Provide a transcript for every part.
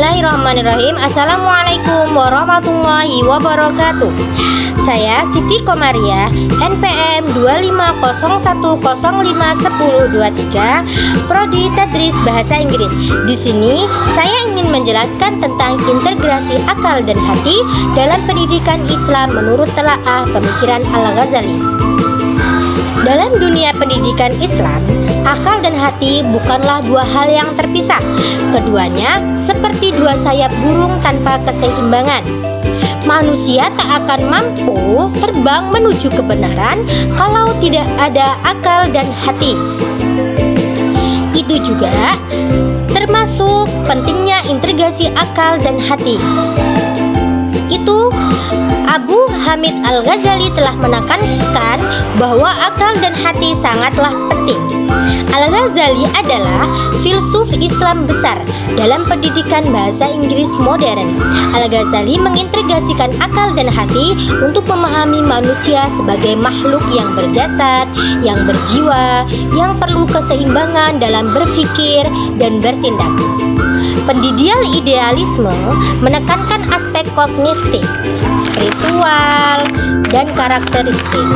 Bismillahirrahmanirrahim. Assalamualaikum warahmatullahi wabarakatuh. Saya Siti Komaria, NPM 2501051023, Prodi Tadris Bahasa Inggris. Di sini saya ingin menjelaskan tentang integrasi akal dan hati dalam pendidikan Islam menurut telaah pemikiran Al-Ghazali. Dalam dunia pendidikan Islam, akal dan hati bukanlah dua hal yang terpisah. Keduanya seperti dua sayap burung tanpa keseimbangan. Manusia tak akan mampu terbang menuju kebenaran kalau tidak ada akal dan hati. Itu juga termasuk pentingnya integrasi akal dan hati. Itu Abu Hamid Al-Ghazali telah menekankan bahwa akal dan hati sangatlah penting. Al-Ghazali adalah filsuf Islam besar dalam pendidikan bahasa Inggris modern. Al-Ghazali mengintegrasikan akal dan hati untuk memahami manusia sebagai makhluk yang berjasad, yang berjiwa, yang perlu keseimbangan dalam berpikir dan bertindak. Pendidikan idealisme menekankan aspek kognitif, spiritual, dan karakteristik,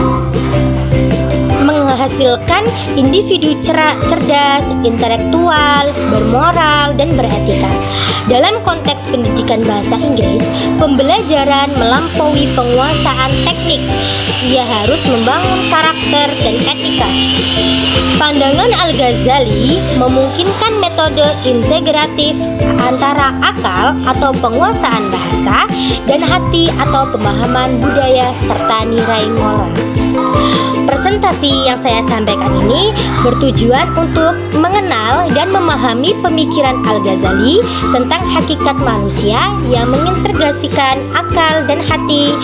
menghasilkan individu cerdas, intelektual, bermoral, dan beretika. Dalam konteks pendidikan bahasa Inggris, pembelajaran melampaui penguasaan teknik. Ia harus membangun karakter dan etika. Pandangan Al-Ghazali memungkinkan metode integratif antara akal atau penguasaan bahasa dan hati atau pemahaman budaya serta nilai moral. Presentasi yang saya sampaikan ini bertujuan untuk mengenal dan memahami pemikiran Al-Ghazali tentang hakikat manusia yang mengintegrasikan akal dan hati.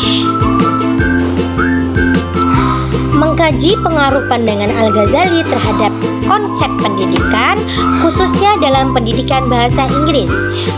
Mengkaji pengaruh pandangan Al-Ghazali terhadap konsep pendidikan, khususnya dalam pendidikan bahasa Inggris,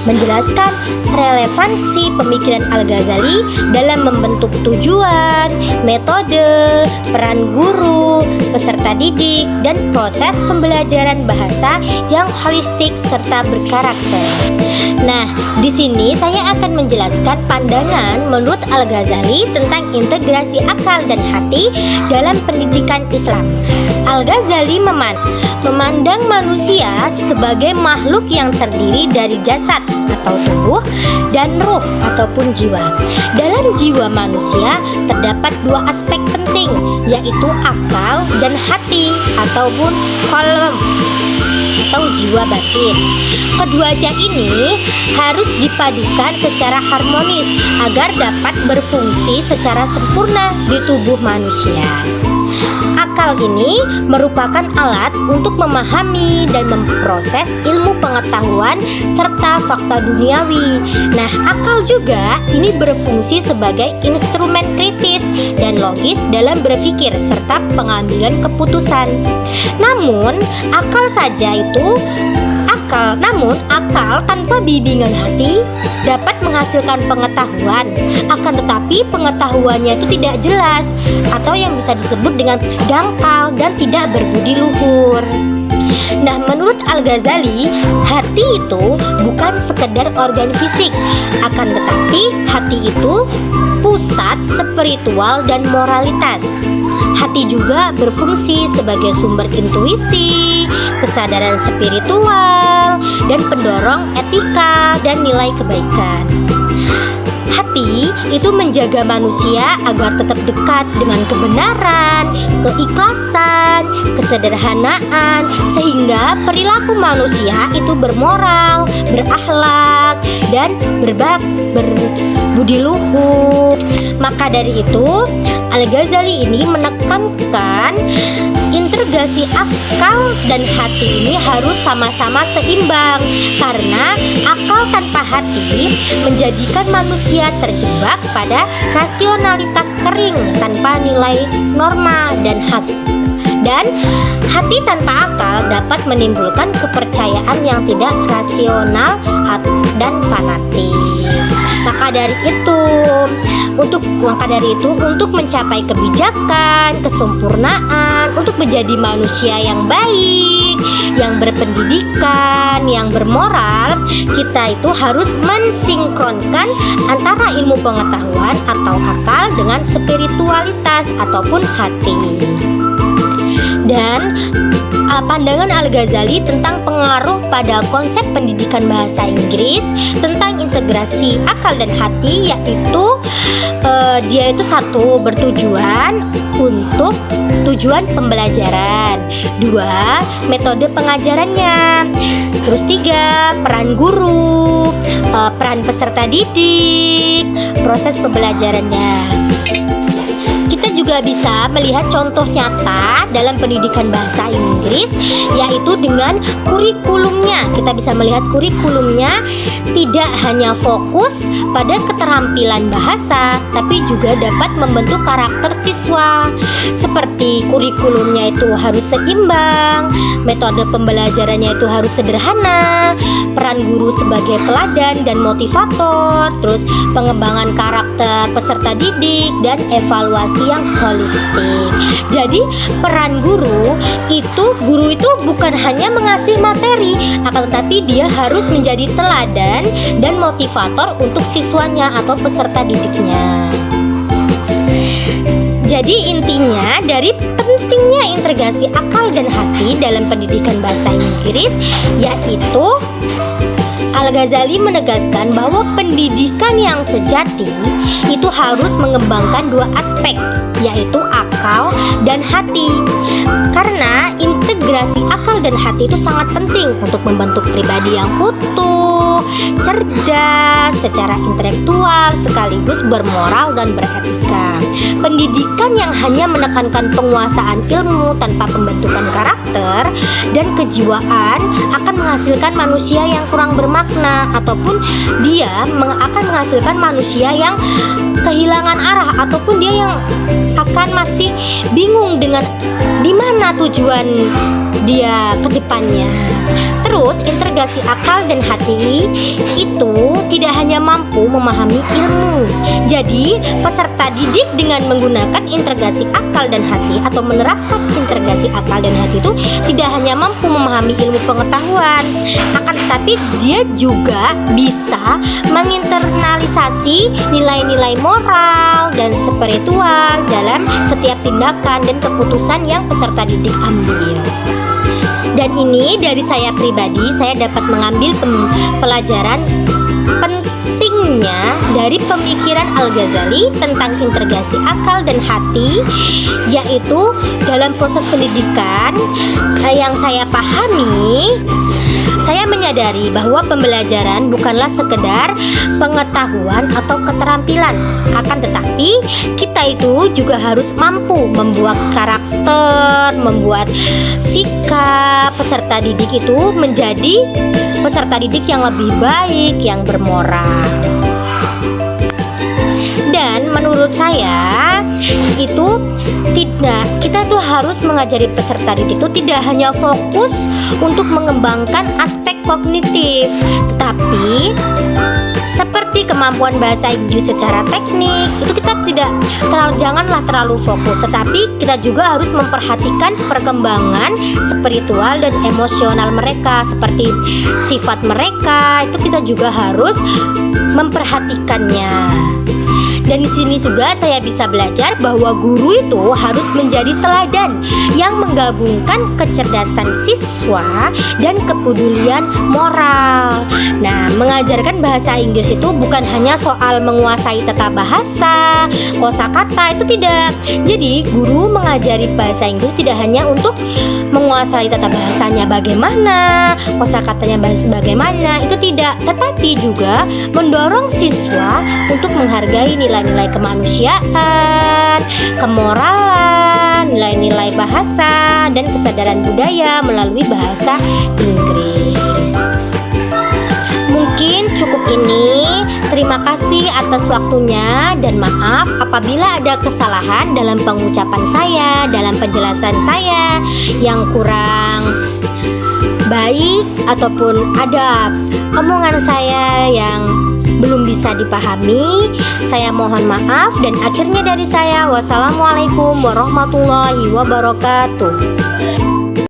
menjelaskan relevansi pemikiran Al-Ghazali dalam membentuk tujuan, metode, peran guru, peserta didik, dan proses pembelajaran bahasa yang holistik serta berkarakter. Nah, di sini saya akan menjelaskan pandangan menurut Al-Ghazali tentang integrasi akal dan hati dalam pendidikan Islam. Al-Ghazali memandang manusia sebagai makhluk yang terdiri dari jasad atau tubuh dan ruh ataupun jiwa. Dalam jiwa manusia terdapat dua aspek penting, yaitu akal dan hati ataupun qalb atau jiwa batin. Keduanya ini harus dipadukan secara harmonis agar dapat berfungsi secara sempurna di tubuh manusia. Akal ini merupakan alat untuk memahami dan memproses ilmu pengetahuan serta fakta duniawi. Nah, akal juga ini berfungsi sebagai instrumen kritis dan logis dalam berpikir serta pengambilan keputusan. Namun, akal tanpa bimbingan hati dapat menghasilkan pengetahuan, akan tetapi pengetahuannya itu tidak jelas atau yang bisa disebut dengan dangkal dan tidak berbudi luhur. Nah, menurut Al-Ghazali, hati itu bukan sekedar organ fisik, akan tetapi hati itu pusat spiritual dan moralitas. Hati juga berfungsi sebagai sumber intuisi, kesadaran spiritual, dan pendorong etika dan nilai kebaikan. Hati itu menjaga manusia agar tetap dekat dengan kebenaran, keikhlasan, kesederhanaan, sehingga perilaku manusia itu bermoral, berakhlak, dan berbudi luhur. Maka dari itu, Al-Ghazali ini menekankan integrasi akal dan hati ini harus sama-sama seimbang, karena akal tanpa hati menjadikan manusia terjebak pada rasionalitas kering tanpa nilai norma dan hak. Dan hati tanpa akal dapat menimbulkan kepercayaan yang tidak rasional dan fanatik. Maka dari itu, untuk mencapai kebijakan, kesempurnaan, untuk menjadi manusia yang baik, yang berpendidikan, yang bermoral, kita itu harus mensinkronkan antara ilmu pengetahuan atau akal dengan spiritualitas ataupun hati. Dan pandangan Al-Ghazali tentang pengaruh pada konsep pendidikan bahasa Inggris tentang integrasi akal dan hati, yaitu dia itu satu, bertujuan untuk tujuan pembelajaran, dua, metode pengajarannya, terus tiga, peran guru, peran peserta didik, proses pembelajarannya. Kita juga bisa melihat contoh nyata dalam pendidikan bahasa Inggris, yaitu dengan kurikulumnya. Kita bisa melihat kurikulumnya tidak hanya fokus pada keterampilan bahasa, tapi juga dapat membentuk karakter siswa. Seperti kurikulumnya itu harus seimbang, metode pembelajarannya itu harus sederhana, peran guru sebagai teladan dan motivator, terus pengembangan karakter peserta didik, dan evaluasi yang holistik. Jadi peran guru itu bukan hanya mengasih materi, akan tetapi dia harus menjadi teladan dan motivator untuk siswanya atau peserta didiknya. Jadi intinya dari pentingnya integrasi akal dan hati dalam pendidikan bahasa Inggris, yaitu Al-Ghazali menegaskan bahwa pendidikan yang sejati itu harus mengembangkan dua aspek, yaitu akal dan hati. Karena integrasi akal dan hati itu sangat penting untuk membentuk pribadi yang utuh, cerdas, secara intelektual, sekaligus bermoral dan beretika. Pendidikan yang hanya menekankan penguasaan ilmu tanpa pembentukan karakter dan kejiwaan akan menghasilkan manusia yang kurang bermakna, ataupun dia akan menghasilkan manusia yang kehilangan arah, ataupun dia yang akan masih bingung dengan di mana tujuan dia ke depannya. Terus integrasi akal dan hati itu tidak hanya mampu memahami ilmu. Jadi peserta didik dengan menggunakan integrasi akal dan hati atau menerapkan integrasi akal dan hati itu tidak hanya mampu memahami ilmu pengetahuan, akan tetapi dia juga bisa menginternalisasi nilai-nilai moral dan spiritual dalam setiap tindakan dan keputusan yang peserta didik ambil. Dan ini dari saya pribadi, saya dapat mengambil pelajaran pentingnya dari pemikiran Al-Ghazali tentang integrasi akal dan hati, yaitu dalam proses pendidikan yang saya pahami, saya menyadari bahwa pembelajaran bukanlah sekedar pengetahuan atau keterampilan, akan tetapi kita itu juga harus mampu membuat karakter, membuat sikap peserta didik itu menjadi peserta didik yang lebih baik, yang bermoral. Dan menurut saya itu kita tuh harus mengajari peserta didik itu tidak hanya fokus untuk mengembangkan aspek kognitif, tetapi seperti kemampuan bahasa Inggris secara teknik itu kita janganlah terlalu fokus, tetapi kita juga harus memperhatikan perkembangan spiritual dan emosional mereka, seperti sifat mereka itu kita juga harus memperhatikannya. Dan di sini juga saya bisa belajar bahwa guru itu harus menjadi teladan yang menggabungkan kecerdasan siswa dan kepedulian moral. Nah, mengajarkan bahasa Inggris itu bukan hanya soal menguasai tata bahasa, kosakata, itu tidak. Jadi, guru mengajari bahasa Inggris tidak hanya untuk menguasai tata bahasanya bagaimana, kosakatanya bagaimana, itu tidak, tetapi juga mendorong siswa untuk menghargai nilai-nilai kemanusiaan, kemoralan, nilai-nilai bahasa, dan kesadaran budaya melalui bahasa Inggris. Mungkin cukup ini. Terima kasih atas waktunya dan maaf apabila ada kesalahan dalam pengucapan saya, dalam penjelasan saya yang kurang baik ataupun ada omongan saya yang belum bisa dipahami. Saya mohon maaf dan akhirnya dari saya wassalamualaikum warahmatullahi wabarakatuh.